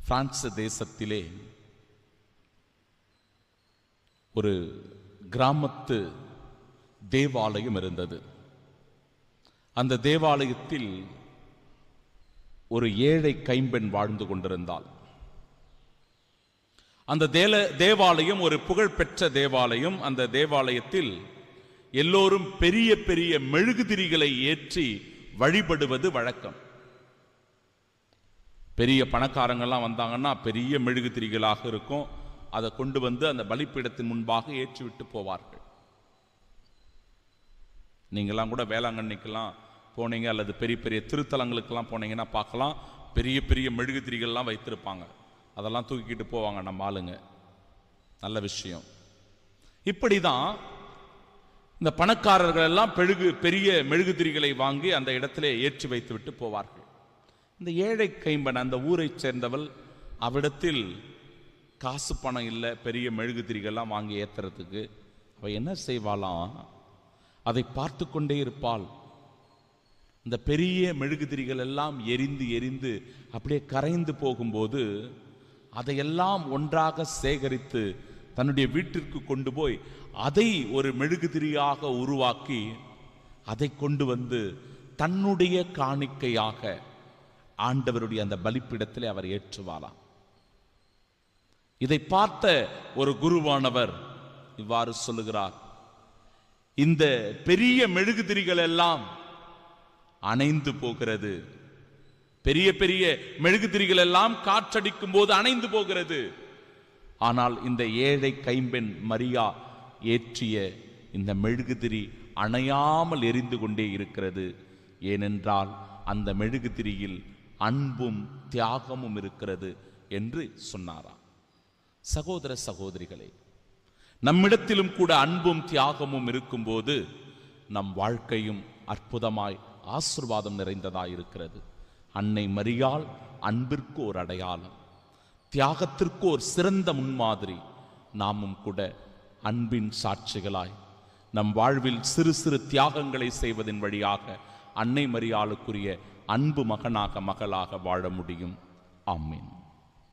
France தேசத்திலே ஒரு கிராமத்து தேவாலயம் இருந்தது. அந்த தேவாலயத்தில் ஒரு ஏழை கைம்பெண் வாழ்ந்து கொண்டிருந்தாள். அந்த தேவாலயம் ஒரு புகழ்பெற்ற தேவாலயம். அந்த தேவாலயத்தில் எல்லோரும் பெரிய பெரிய மெழுகுதிரிகளை ஏற்றி வழிபடுவது வழக்கம். பெரிய பணக்காரங்கள்லாம் வந்தாங்கன்னா பெரிய மெழுகுதிரிகளாக இருக்கும். அதை கொண்டு வந்து அந்த பலிப்பீடத்தின் முன்பாக ஏற்றிவிட்டு போவார்கள். நீங்களாம் கூட வேளாங்கண்ணிக்கெல்லாம் போனீங்க அல்லது பெரிய பெரிய திருத்தலங்களுக்கெல்லாம் போனீங்கன்னா பார்க்கலாம், பெரிய பெரிய மெழுகுதிரிகள்லாம் வைத்திருப்பாங்க. அதெல்லாம் தூக்கிக்கிட்டு போவாங்க நம்ம ஆளுங்க. நல்ல விஷயம். இப்படிதான் இந்த பணக்காரர்கள் எல்லாம் பெரிய மெழுகுதிரிகளை வாங்கி அந்த இடத்திலே ஏற்றி வைத்து விட்டு போவார்கள். இந்த ஏழை கைம்பெண், அந்த ஊரை சேர்ந்தவள், அவ்விடத்தில் காசு பணம் இல்லை பெரிய மெழுகுதிரிகள்லாம் வாங்கி ஏத்துறதுக்கு. அவ என்ன செய்வாளாம், அதை பார்த்து கொண்டே இருப்பாள். இந்த பெரிய மெழுகுதிரிகள் எல்லாம் எரிந்து எரிந்து அப்படியே கரைந்து போகும்போது அதையெல்லாம் ஒன்றாக சேகரித்து தன்னுடைய வீட்டிற்கு கொண்டு போய் அதை ஒரு மெழுகுதிரியாக உருவாக்கி அதை கொண்டு வந்து தன்னுடைய காணிக்கையாக ஆண்டவருடைய அந்த பலிப்பீடத்திலே அவர் ஏற்றுவாராம். இதை பார்த்த ஒரு குருவானவர் இவ்வாறு சொல்லுகிறார், இந்த பெரிய மெழுகுதிரிகள் எல்லாம் அணைந்து போகிறது. பெரிய பெரிய மெழுகுதிரிகள் எல்லாம் காற்றடிக்கும் போது அணைந்து போகிறது. ஆனால் இந்த ஏழை கைம்பெண் மரியா ஏற்றிய இந்த மெழுகுதிரி அணையாமல் எரிந்து கொண்டே இருக்கிறது. ஏனென்றால் அந்த மெழுகுதிரியில் அன்பும் தியாகமும் இருக்கிறது என்று சொன்னாராம். சகோதர சகோதரிகளே, நம்மிடத்திலும் கூட அன்பும் தியாகமும் இருக்கும்போது நம் வாழ்க்கையும் அற்புதமாய் ஆசீர்வாதம் நிறைந்ததாய் இருக்கிறது. அன்னை மரியாள் அன்பிற்கு ஒரு அடையாளம், தியாகத்திற்கு ஒரு சிறந்த முன்மாதிரி. நாமும் கூட அன்பின் சாட்சிகளாய் நம் வாழ்வில் சிறு சிறு தியாகங்களை செய்வதன் வழியாக அன்னை மரியாளுக்குரிய அன்பு மகனாக மகளாக வாழ முடியும். ஆமீன்.